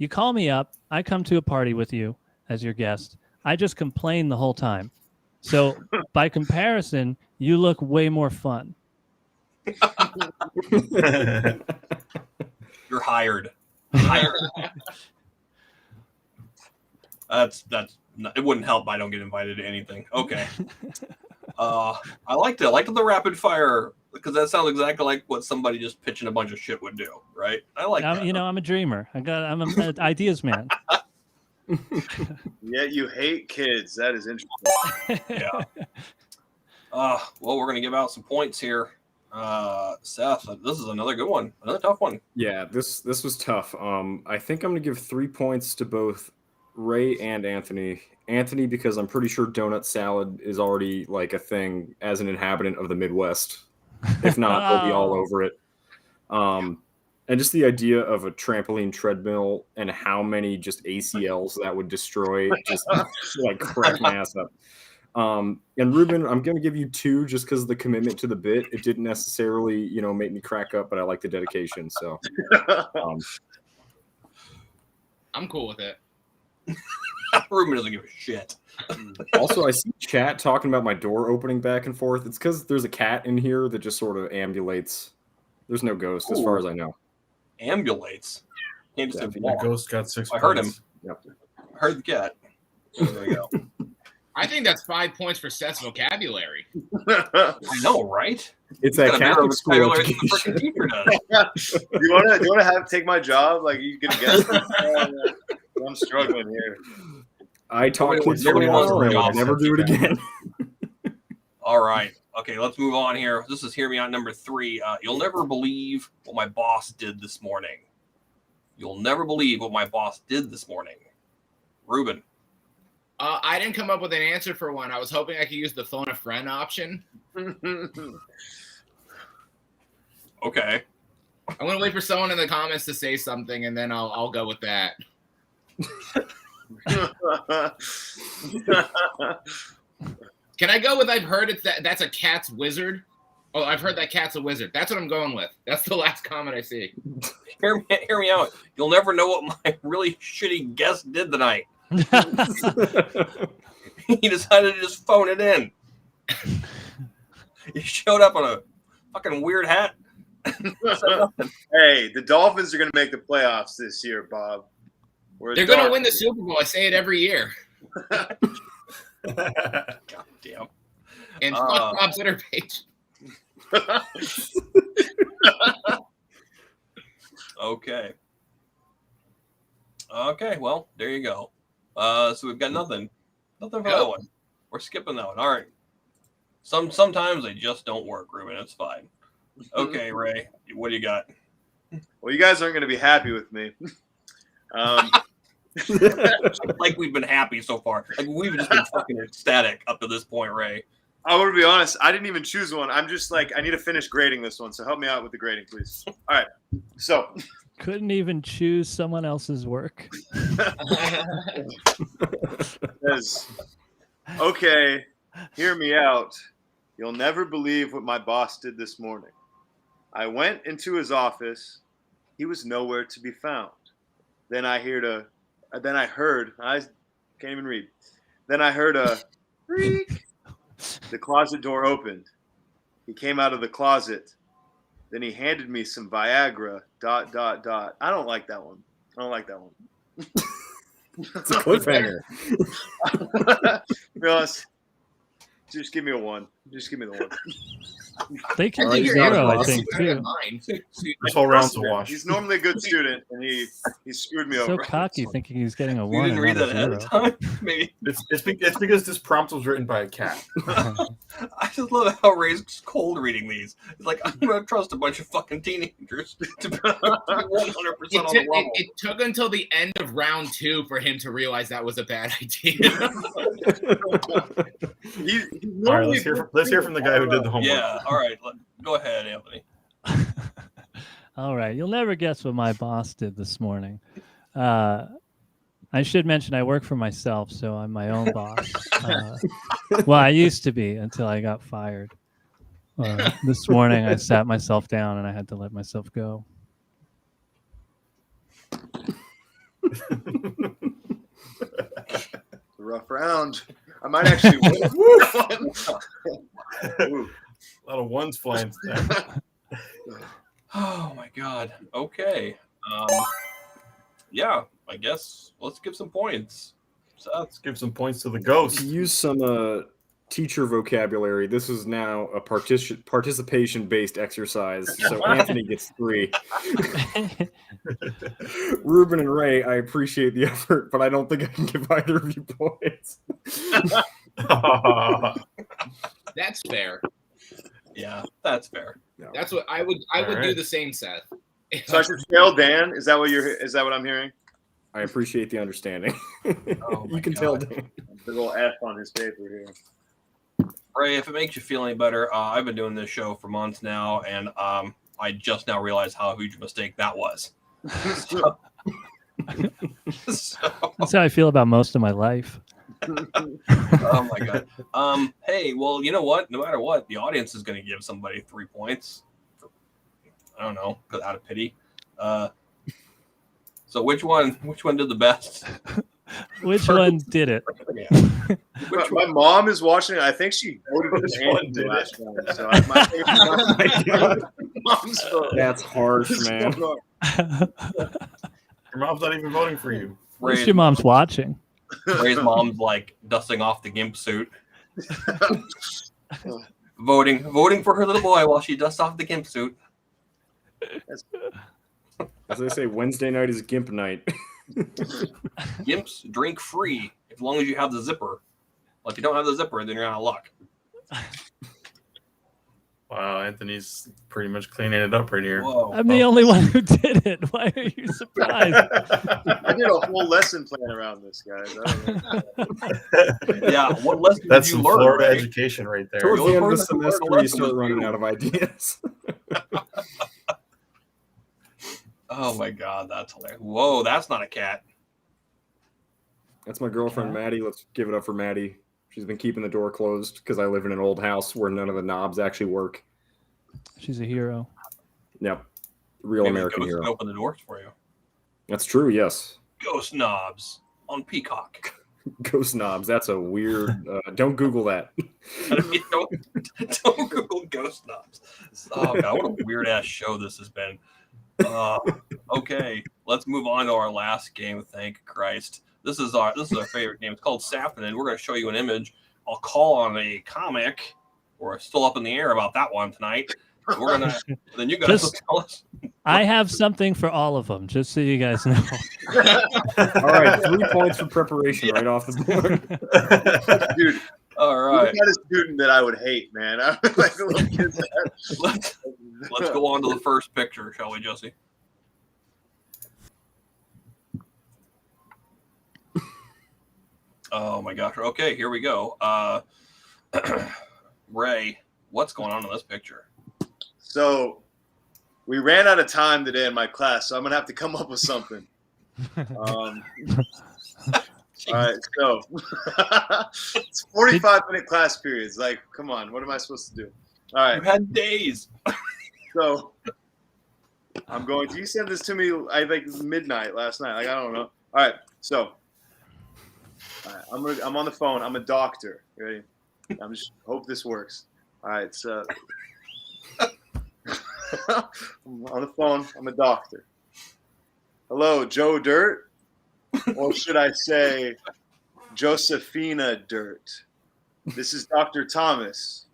call me up. I come to a party with you as your guest. I just complain the whole time. So by comparison, you look way more fun. You're hired. That's it wouldn't help. I don't get invited to anything. Okay. I liked the rapid fire because that sounds exactly like what somebody just pitching a bunch of shit would do, right? I like that. You know, I'm a dreamer. I'm an ideas man. Yeah, you hate kids. That is interesting. Yeah. Well, we're gonna give out some points here. Seth, this is another good one, another tough one. Yeah, this was tough. I think I'm gonna give 3 points to both Ray and Anthony. Anthony, because I'm pretty sure donut salad is already like a thing as an inhabitant of the Midwest. If not, he'll be all over it. And just the idea of a trampoline treadmill and how many just ACLs that would destroy, just like crack my ass up. And Ruben, I'm going to give you 2 just because of the commitment to the bit. It didn't necessarily, make me crack up, but I like the dedication. So I'm cool with it. Ruben doesn't give a shit. Also, I see chat talking about my door opening back and forth. It's because there's a cat in here that just sort of ambulates. There's no ghost, as far as I know. Ambulates. Can't just The ghost got 6 I heard him. points. Yep. I heard the cat. There we go. I think that's 5 points for Seth's vocabulary. I know, right? It's that Catholic school vocabulary than the education. freaking teacher does. You want to take my job? Like you can guess. I'm struggling here. I taught kids Nobody for a wants while, to and be I would off never do it again. All right. Okay, let's move on here. This is Hear Me Out number 3. You'll never believe what my boss did this morning. You'll never believe what my boss did this morning. Ruben. I didn't come up with an answer for one. I was hoping I could use the phone a friend option. Okay. I'm going to wait for someone in the comments to say something, and then I'll go with that. Can I go with I've heard that's a cat's wizard? Oh, I've heard that cat's a wizard. That's what I'm going with. That's the last comment I see. Hear me out. You'll never know what my really shitty guest did tonight. He decided to just phone it in. You showed up on a fucking weird hat. Hey, the Dolphins are going to make the playoffs this year, Bob. They're going to win the Super Bowl. I say it every year. God damn. And fuck Bob Zitterpage. Okay. Okay, well, there you go. So we've got nothing for that one. We're skipping that one. All right. Sometimes they just don't work, Ruben. It's fine. Okay, Ray, what do you got? Well, you guys aren't going to be happy with me. Like we've been happy so far. Like we've just been fucking ecstatic up to this point, Ray. I want to be honest. I didn't even choose one. I'm just like, I need to finish grading this one. So help me out with the grading, please. All right. So Couldn't even choose someone else's work. Okay, hear me out. You'll never believe what my boss did this morning. I went into his office. He was nowhere to be found. Then I can't even read. Then I heard a creak. The closet door opened. He came out of the closet. Then he handed me some Viagra, ... I don't like that one. It's a cliffhanger. Be honest. Just give me a 1. Just give me the 1. They can All right, do you got it, 0, I boss. think, too. This whole round's a wash. He's normally a good student, and he screwed me So over. cocky, thinking he's getting a 1. You didn't and read not that a ahead of 0. time? Maybe. It's because this prompt was written by a cat. I just love how Ray's cold reading these. It's like, I'm going to trust a bunch of fucking teenagers to be 100% on the level. It took until the end of round 2 for him to realize that was a bad idea. All right, let's hear from the guy who did the homework. Yeah, all right. Go ahead, Anthony. All right. You'll never guess what my boss did this morning. I should mention I work for myself, so I'm my own boss. Well, I used to be until I got fired. This morning, I sat myself down and I had to let myself go. Rough round. I might actually win. A lot of ones flying. Oh, my God. Okay. Yeah, I guess let's give some points. Seth. Let's give some points to the ghost. Use some teacher vocabulary. This is now a participation-based exercise. So Anthony gets 3. Ruben and Ray, I appreciate the effort, but I don't think I can give either of you points. That's fair. Yeah, that's fair. That's what I would do the same, Seth. So I should fail Dan? Is that what I'm hearing? I appreciate the understanding. Oh my You can God. tell Dan. The little F on his paper here. Ray, if it makes you feel any better, I've been doing this show for months now, and I just now realized how huge a mistake that was. So, That's how I feel about most of my life. oh my God. Hey, well, you know what? No matter what, the audience is going to give somebody 3 points. I don't know, out of pity. So which one did the best? Which one did it? Yeah. My mom is watching. I think she voted Which for one Anthony did last it? round. So mom's vote. That's harsh, man. Your mom's not even voting for you. At least your mom's watching. Ray's mom's like dusting off the gimp suit. voting for her little boy while she dusts off the gimp suit. As they say, Wednesday night is Gimp night. Gimps drink free as long as you have the zipper. Well, if you don't have the zipper, then you're out of luck. Wow, Anthony's pretty much cleaning it up right here. Whoa. I'm the only one who did it. Why are you surprised? I did a whole lesson plan around this, guys. I don't know. Yeah, what lesson That's did you some learn, Florida Ray? education right there. Towards the end of the First, semester, learn you start was running you. out of ideas. Oh my God, that's hilarious. Whoa, that's not a cat. That's my girlfriend, Maddie. Let's give it up for Maddie. She's been keeping the door closed because I live in an old house where none of the knobs actually work. She's a hero. Yep. Real Maybe American the ghost hero. can open the doors for you. That's true, yes. Ghost knobs on Peacock. Ghost knobs. That's a weird. Don't Google that. Don't Google ghost knobs. Oh god, what a weird ass show this has been. Okay, let's move on to our last game. Thank Christ. This is our favorite game. It's called Sapin, and we're going to show you an image. I'll call on a comic. We're still up in the air about that one tonight. We're gonna. Then you guys will tell us. I have something for all of them, just so you guys know. All right, 3 points for preparation right off the board. Dude, All right. you're not a student that I would hate, man. I would like the little kids that Let's go on to the first picture, shall we, Jesse? Oh my gosh. Okay, here we go. Ray, what's going on in this picture? So we ran out of time today in my class, so I'm gonna have to come up with something. All right, so it's 45-minute class periods. Like, come on, what am I supposed to do? All right, You had days. so I'm going to. You sent this to me, I think midnight last night. Like, I don't know. All right, so all right, I'm on the phone. I'm a doctor. Ready? I'm just hope this works. All right, so I'm on the phone. I'm a doctor. Hello, Joe Dirt, or should I say Josephina Dirt? This is Dr. Thomas.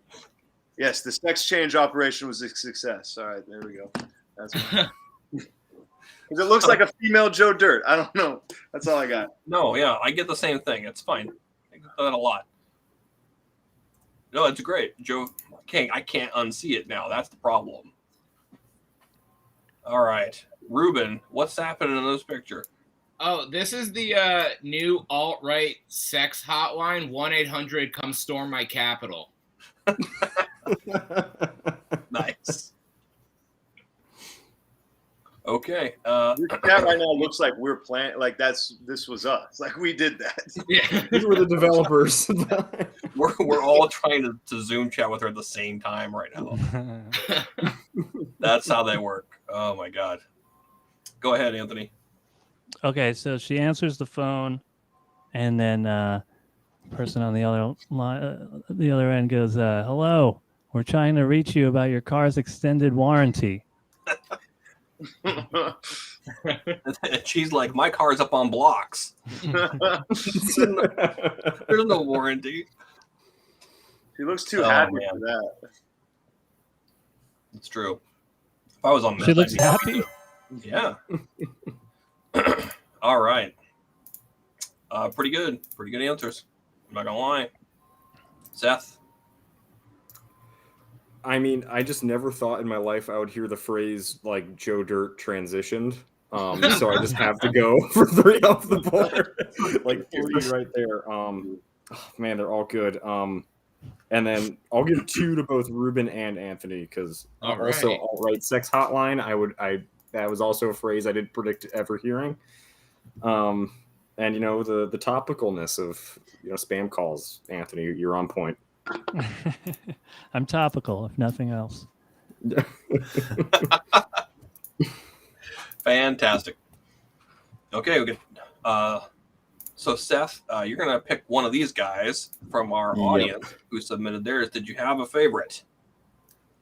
Yes, the sex change operation was a success. All right, there we go. That's because it looks like a female Joe Dirt. I don't know. That's all I got. No, yeah, I get the same thing. It's fine. I get that a lot. No, it's great, Joe. I can't unsee it now. That's the problem. All right, Ruben, what's happening in this picture? Oh, this is the new alt-right sex hotline, 1-800 come storm my Capitol. Nice. Okay. Your chat right now looks like we're playing. Like this was us. Like we did that. Yeah. These were the developers. We're all trying to Zoom chat with her at the same time right now. That's how they work. Oh my god. Go ahead, Anthony. Okay, so she answers the phone, and then person on the other line, the other end goes, "Hello, we're trying to reach you about your car's extended warranty." And she's like, my car's up on blocks. There's no warranty. She looks too Oh, happy man. for that. It's true. If I was on She this, looks I'd be happy. Yeah. All right. Pretty good. Pretty good answers. I'm not gonna lie. Seth. I mean, I just never thought in my life I would hear the phrase like Joe Dirt transitioned. So I just have to go for 3 off the board. Like 3 right there. Oh, man, they're all good. And then I'll give 2 to both Ruben and Anthony because also alt-right sex hotline. That was also a phrase I didn't predict ever hearing. And you know the topicalness of spam calls. Anthony, you're on point. I'm topical, if nothing else. Fantastic. Okay, we good. So Seth, you're gonna pick one of these guys from our audience who submitted theirs. Did you have a favorite?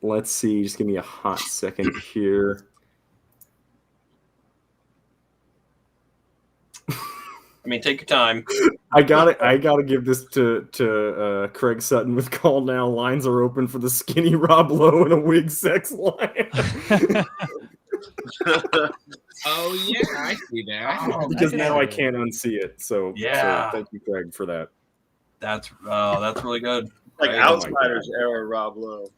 Let's see. Just give me a hot second here. I mean, take your time. I gotta give this to Craig Sutton with Call Now. Lines are open for the skinny Rob Lowe and a wig sex line. Oh yeah, I see that. Because now I can't unsee it. So Yeah. So thank you, Craig, for that. That's really good. Like Right. Outsiders era Rob Lowe.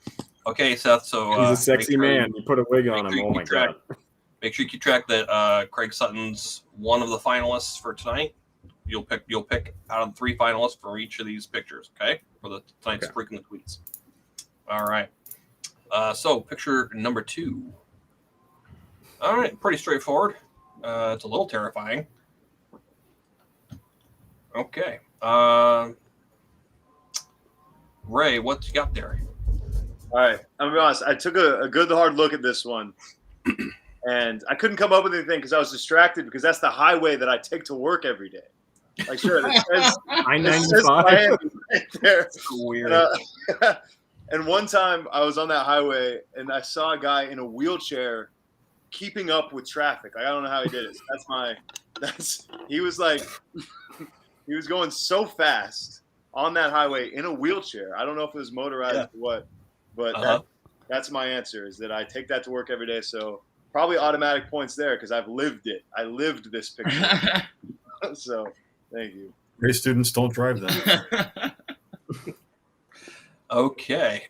Okay, Seth. So He's a sexy make sure- man. You put a wig on make him. sure Oh you my keep track. god. Make sure you keep track that Craig Sutton's one of the finalists for tonight. You'll pick out of the 3 finalists for each of these pictures. Okay, for the tonight's freaking tweets. All right. So picture number 2. All right, pretty straightforward. It's a little terrifying. Okay. Ray, what you got there? All right, I'm gonna be honest. I took a good hard look at this one, and I couldn't come up with anything because I was distracted because that's the highway that I take to work every day. Like, sure, it says I-95. Miami right there. So weird. And one time I was on that highway and I saw a guy in a wheelchair keeping up with traffic. Like, I don't know how he did it. He was like, he was going so fast on that highway in a wheelchair. I don't know if it was motorized or what, but that's my answer, is that I take that to work every day. So probably automatic points there because I've lived it. I lived this picture. So thank you. Great students don't drive them. Okay.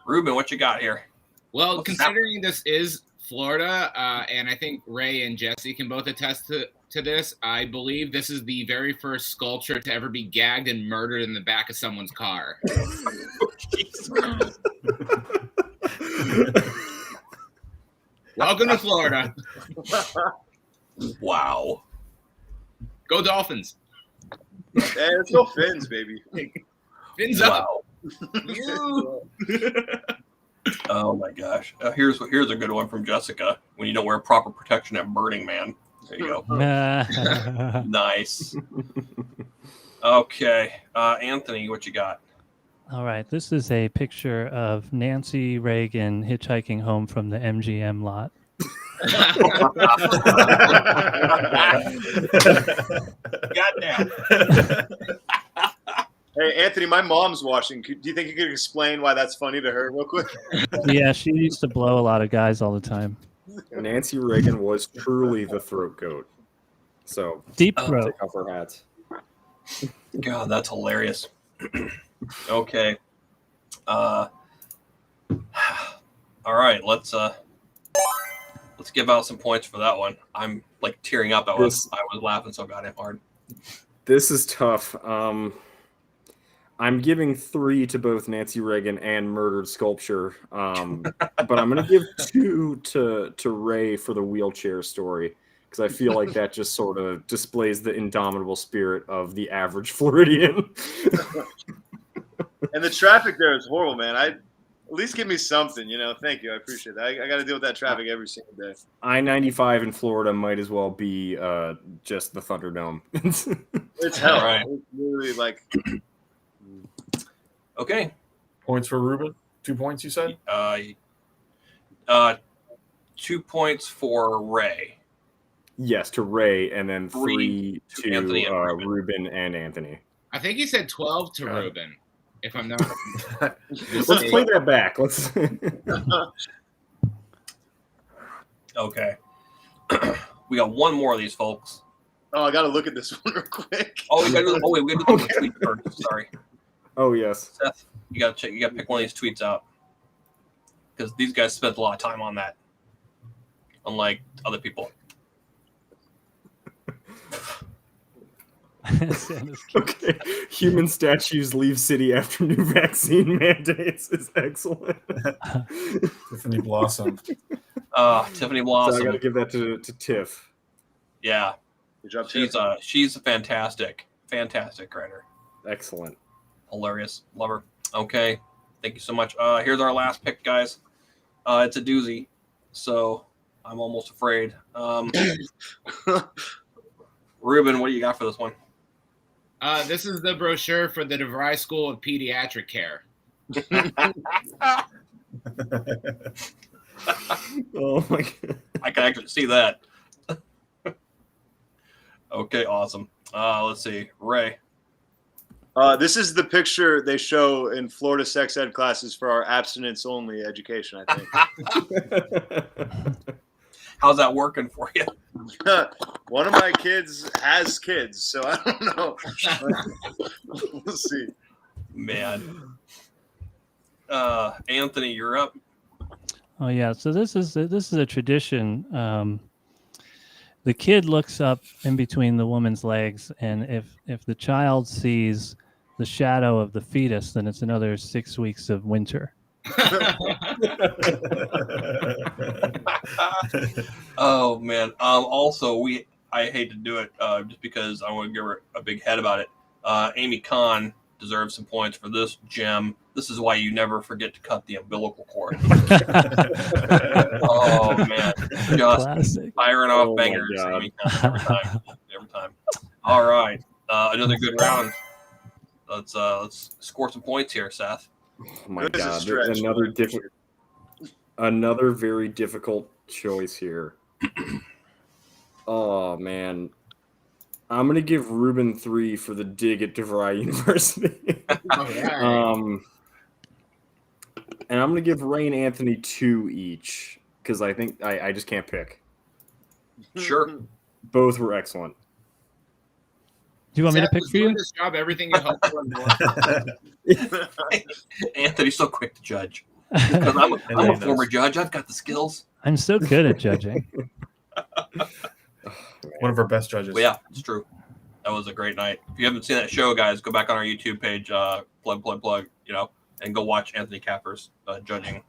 Ruben, what you got here? Well, considering this is Florida, and I think Ray and Jesse can both attest to this, I believe this is the very first sculpture to ever be gagged and murdered in the back of someone's car. Welcome to Florida. Wow. Go Dolphins. Hey, let's go Fins, baby. Fins up. Wow. Oh my gosh. Here's a good one from Jessica. When you don't wear proper protection at Burning Man. There you go. Nice. Okay. Anthony, what you got? All right. This is a picture of Nancy Reagan hitchhiking home from the MGM lot. Goddamn. Hey, Anthony, my mom's watching. Do you think you could explain why that's funny to her real quick? Yeah, she used to blow a lot of guys all the time. Nancy Reagan was truly the throat goat. So Deep throat. take off her hats. God, that's hilarious. Okay. All right, let's give out some points for that one. I'm like tearing up. I was laughing so goddamn hard. This is tough. I'm giving 3 to both Nancy Reagan and Murdered Sculpture, but I'm going to give 2 to Ray for the wheelchair story, because I feel like that just sort of displays the indomitable spirit of the average Floridian. And the traffic there is horrible, man. At least give me something, you know. Thank you. I appreciate that. I got to deal with that traffic every single day. I-95 in Florida might as well be just the Thunderdome. It's hell. Right. It's literally like... Okay. Points for Ruben? 2 points, you said? 2 points for Ray. Yes, to Ray, and then 3 to Anthony and Ruben and Anthony. I think he said 12 to Ruben, if I'm not. Let's play that back. Let's. Okay. We got one more of these, folks. Oh, I got to look at this one real quick. Oh, we got to do the tweet first. Sorry. Oh yes, Seth, you got to pick one of these tweets out, because these guys spent a lot of time on that, unlike other people. Okay. Human statues leave city after new vaccine mandates is excellent. Tiffany Blossom. Tiffany Blossom. So I got to give that to Tiff. Yeah. Good job, She's a fantastic writer. Excellent. Hilarious. Love her. Okay. Thank you so much. Here's our last pick, guys. It's a doozy, so I'm almost afraid. Ruben, what do you got for this one? This is the brochure for the DeVry School of Pediatric Care. Oh my god. I can actually see that. Okay, awesome. Let's see. Ray. This is the picture they show in Florida sex ed classes for our abstinence-only education, I think. How's that working for you? One of my kids has kids, so I don't know. We'll see. Man. Anthony, you're up. Oh yeah, so this is a tradition. The kid looks up in between the woman's legs, and if the child sees the shadow of the fetus, then it's another 6 weeks of winter. Oh man. Also, I hate to do it just because I want to give her a big head about it. Amy Kahn deserves some points for this gem. This is why you never forget to cut the umbilical cord. Oh man, just Classic. firing off bangers. Amy Kahn every All right, another good round. Let's score some points here, Seth. Oh my It was a God! stretch, Another very difficult choice here. Oh man, I'm gonna give Ruben 3 for the dig at DeVry University. All right. And I'm gonna give Ray and Anthony 2 each because I think I just can't pick. Sure. Both were excellent. Do you want me to Seth pick was for you? doing this job, everything you hoped for. And more. Anthony's so quick to judge. Because I'm a former judge. I've got the skills. I'm so good at judging. One of our best judges. But yeah, it's true. That was a great night. If you haven't seen that show, guys, go back on our YouTube page, plug, and go watch Anthony Kapfer's judging.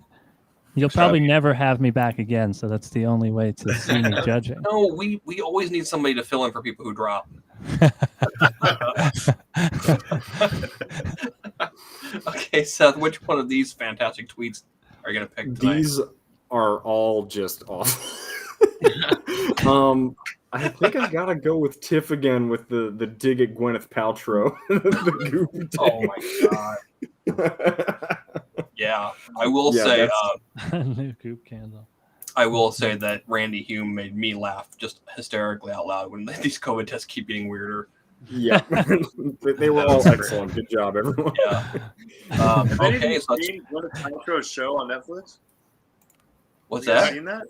You'll probably never have me back again, so that's the only way to see me judging. No, we always need somebody to fill in for people who drop. Okay, Seth, which one of these fantastic tweets are you going to pick tonight? These are all just awful. I think I gotta go with Tiff again with the dig at Gwyneth Paltrow. The goop dig. Oh my god! Yeah, I will say. New goop candle. I will say that Randy Hume made me laugh just hysterically out loud when these COVID tests keep getting weirder. Yeah, they were all excellent. Good job, everyone. Yeah. Okay, so seen Gwyneth Paltrow's show on Netflix? what's Have you that? Seen that?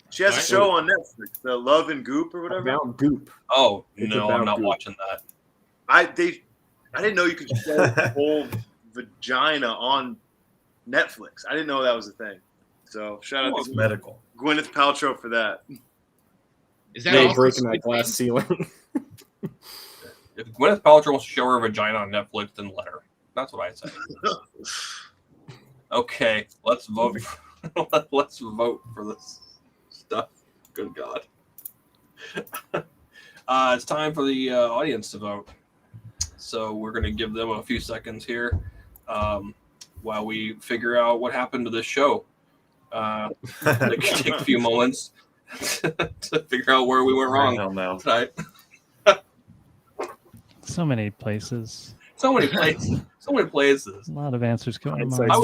She has a show on Netflix, the Love and Goop or whatever. About goop. Oh It's no, about I'm not goop. watching that. I didn't know you could show a whole vagina on Netflix. I didn't know that was a thing. So shout out It's to medical. Gwyneth Paltrow for that. Is that They also breaking that Squid glass Game? ceiling. If Gwyneth Paltrow wants to show her vagina on Netflix, then let her. That's what I say. Okay, let's vote. Let's vote for this stuff. Good God. It's time for the audience to vote. So we're going to give them a few seconds here while we figure out what happened to this show. Take a few moments to figure out where we went wrong Hell no. tonight. So many places. So many places. So many places. A lot of answers coming to It's mind. If I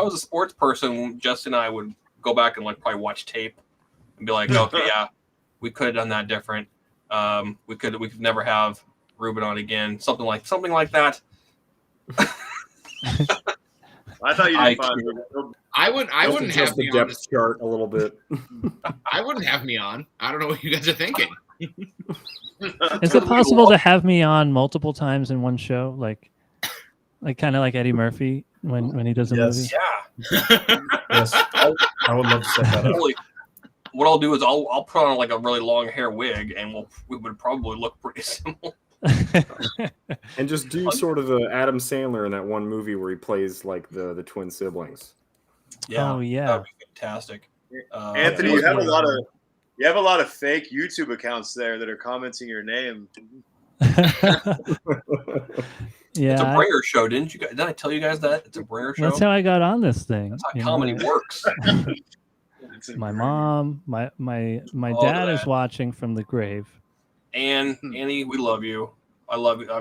was a sports person, Justin and I would go back and probably watch tape and be like, okay, yeah, we could have done that different. We could never have Ruben on again. Something like that. I thought you did fine. I wouldn't have just the me on. depth chart a little bit. I wouldn't have me on. I don't know what you guys are thinking. Is it possible to have me on multiple times in one show, like kind of like Eddie Murphy when he does a movie? Yeah. Yes, I would love to set that up. What I'll do is I'll put on a really long hair wig, and we would probably look pretty similar. And just do sort of the Adam Sandler in that one movie where he plays the twin siblings. Oh, yeah. That'd be fantastic. Anthony, yeah. you have a lot of fake YouTube accounts there that are commenting your name. Yeah, It's a bringer show, didn't you guys? Did I tell you guys that it's a bringer show? that's how I got on this thing. That's how you comedy know? works. My mom, my All dad of is that. watching from the grave. And Annie, we love you. I love you.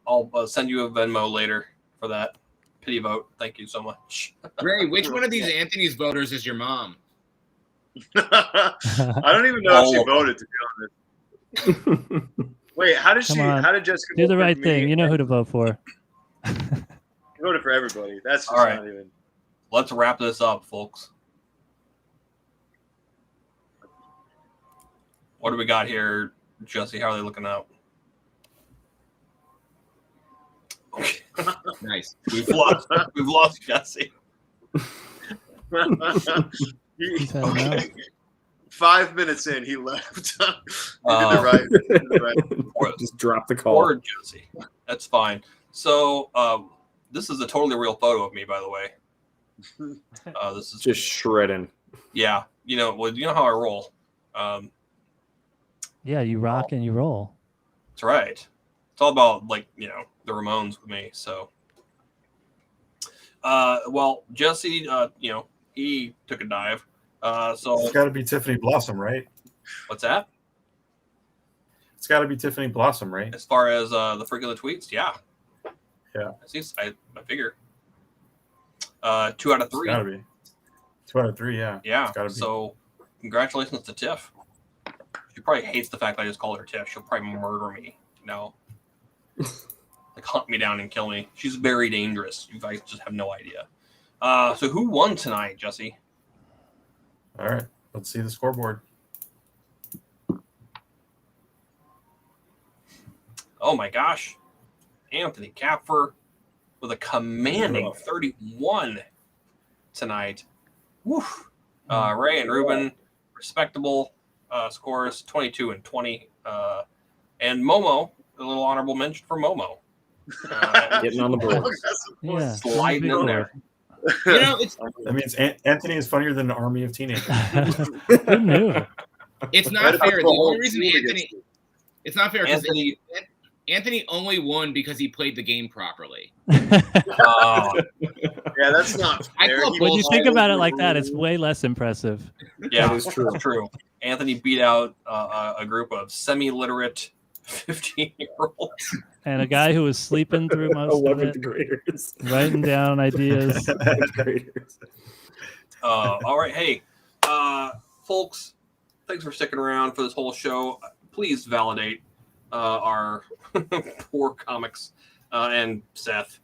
I'll send you a Venmo later for that pity vote. Thank you so much. Ray, which one of these Anthony's voters is your mom? I don't even know if she All of them. voted, to be honest. Wait, how did Come on. How did Jessica Do vote the for right me? thing. You know who to vote for. She voted for everybody. That's just All right. not even. Let's wrap this up, folks. What do we got here, Jesse? How are they looking out? Okay. Nice. We've lost Jesse. He's had enough. 5 minutes in, he left. He did Uh, the right. Just drop the call. Poor Jesse. That's fine. So this is a totally real photo of me, by the way. This is Just shredding. yeah. You know how I roll. Yeah, you rock and you roll. That's right. It's all about the Ramones with me. So, well, Jesse, he took a dive. So It's got to be Tiffany Blossom, right? what's that? It's got to be Tiffany Blossom, right? As far as the freak of the tweets, yeah. Yeah. I figure. 2 out of 3. It's got to be 2 out of 3. Yeah. Yeah. It's gotta be. So, congratulations to Tiff. She probably hates the fact that I just called her Tiff. She'll probably murder me. Like hunt me down and kill me. She's very dangerous. You guys just have no idea. So who won tonight, Jesse? All right. Let's see the scoreboard. Oh my gosh. Anthony Kapfer with a commanding 31 tonight. Woo. Ray and Ruben, respectable scores, 22 and 20. And Momo, a little honorable mention for Momo. Getting on the board. Yeah, Sliding in there. That means Anthony is funnier than an army of teenagers. Who knew? It's not fair. The only reason it's not fair because Anthony only won because he played the game properly. Yeah, that's not fair. When you think about it like that, it's way less impressive. Yeah, That is true. It's true. Anthony beat out a group of semi-literate 15-year-olds. And a guy who was sleeping through most of 11th it, graders. writing down ideas. 11th graders. All right. Hey, folks, thanks for sticking around for this whole show. Please validate our poor comics and Seth,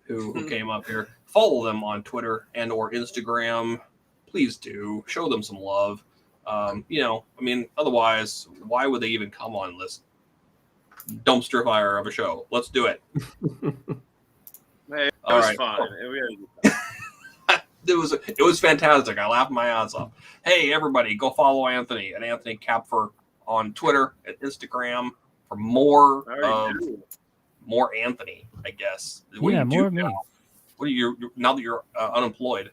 who came up here. Follow them on Twitter and or Instagram. Please do. Show them some love. Otherwise, why would they even come on this dumpster fire of a show? Let's do it. Hey, it All was right. fun. It was fantastic. I laughed my ass off. Hey, everybody, go follow Anthony at Anthony Kapfer on Twitter and Instagram for more Anthony, I guess. What do you more do of me. now? What do you now that you're unemployed?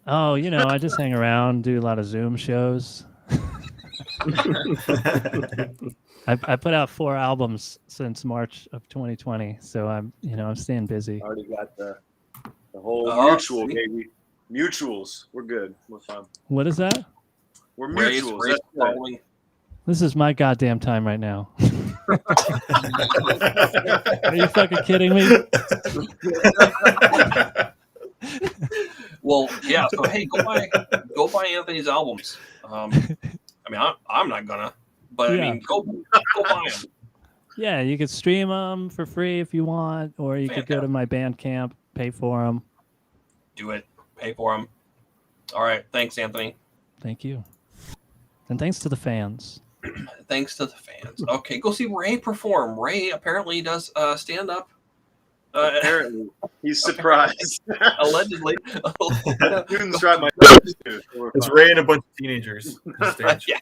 Oh, I just hang around, do a lot of Zoom shows. I put out 4 albums since March of 2020, so I'm staying busy. Already got the whole mutual, baby. Mutuals. We're good. We're fine. What is that? We're Ray's mutuals. That's good. following. This is my goddamn time right now. Are you fucking kidding me? Well, yeah. So hey, go buy Anthony's albums. I'm not gonna, but Yeah. go buy them. Yeah, you could stream them for free if you want, or you could go to my Bandcamp, pay for them. Do it. Pay for them. All right. Thanks, Anthony. Thank you. And thanks to the fans. Thanks to the fans. Okay, go see Ray perform. Ray apparently does stand up. Apparently, he's surprised. Allegedly. Students tried my best too. So we're It's fine. Ray and a bunch of teenagers on stage. Yeah.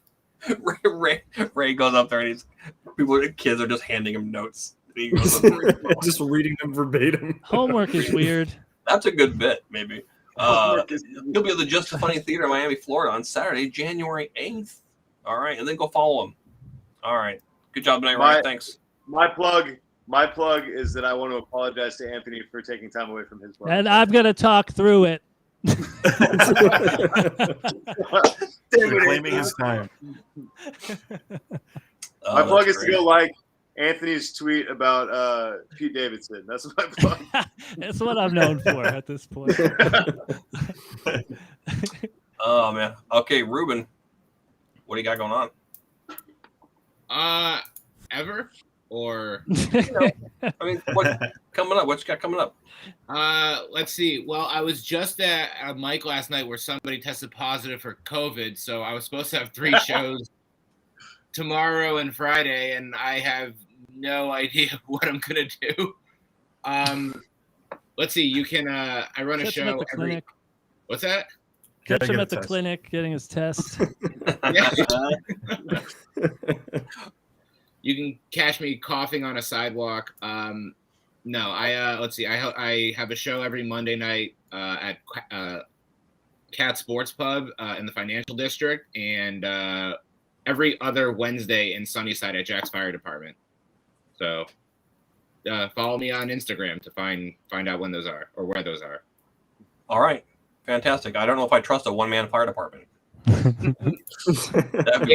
Ray goes up there and kids are just handing him notes. He goes up there. Just reading them verbatim. Homework is weird. That's a good bit, maybe. He'll be at the Just a Funny Theater in Miami, Florida on Saturday, January 8th. All right, and then go follow him. All right. Good job tonight, Ryan. Thanks. My plug is that I want to apologize to Anthony for taking time away from his work. And I'm going to talk through it. Reclaiming his time. My plug is to go like Anthony's tweet about Pete Davidson. That's my plug. That's what I'm known for at this point. Oh, man. Okay, Ruben, what do you got going on? Ever? Or What coming up? What you got coming up? let's see. Well, I was just at a mic last night where somebody tested positive for COVID, so I was supposed to have 3 shows tomorrow and Friday, and I have no idea what I'm gonna do. Let's see. You can. I run a Catch him show at the every. clinic. What's that? Catch Gotta him get at a the test. clinic getting his test. Yeah. You can catch me coughing on a sidewalk. No, let's see. I have a show every Monday night at Cat Sports Pub in the Financial District, and every other Wednesday in Sunnyside at Jack's Fire Department. So follow me on Instagram to find out when those are or where those are. All right. Fantastic. I don't know if I trust a one-man fire department. That'd be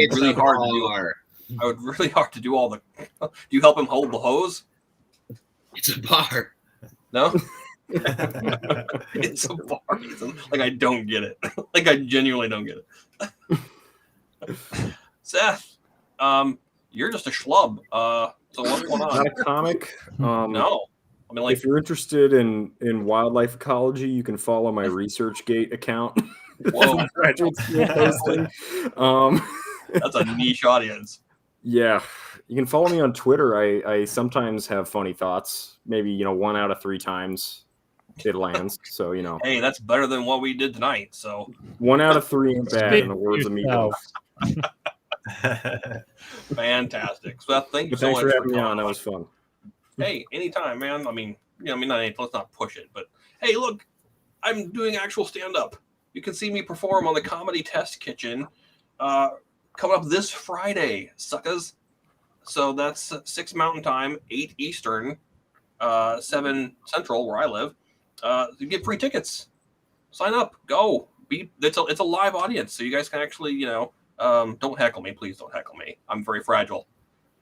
It's really a hard to do. bar. I would really hard to do all the. Do you help him hold the hose? It's a bar. No. It's a bar. Like I don't get it. Like I genuinely don't get it. Seth, you're just a schlub. So what's going on? Not a comic. No. I mean, like if you're interested in wildlife ecology, you can follow my ResearchGate account. Whoa. Graduate school posting. That's a niche audience. Yeah, you can follow me on Twitter. I sometimes have funny thoughts. Maybe 1 out of 3 times it lands. So Hey, that's better than what we did tonight. So 1 out of 3 ain't bad, Speak in the words of yourself. Meatloaf. fantastic. Seth, thank you But so thanks much for having me coming on. That was fun. Hey, anytime, man. I mean, let's not push it, but hey, look, I'm doing actual stand-up. You can see me perform on the Comedy Test Kitchen coming up this Friday, suckers. So that's 6 Mountain Time, 8 Eastern, 7 Central, where I live. You get free tickets. Sign up. Go. It's a live audience, so you guys can actually, don't heckle me. Please don't heckle me. I'm very fragile,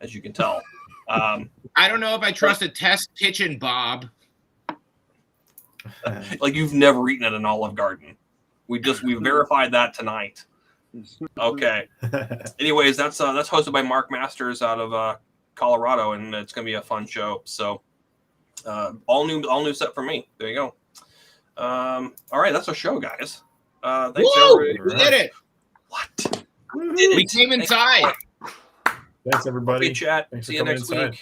as you can tell. I don't know if I trust a test kitchen, Bob. Like you've never eaten at an Olive Garden. We verified that tonight. Okay. Anyways, that's hosted by Mark Masters out of Colorado, and it's gonna be a fun show. So all new set for me. There you go. All right, that's our show, guys. Thanks Woo! everybody. We did it. What? We came inside. Thanks, everybody. Okay, chat. Thanks for See you coming next inside. week.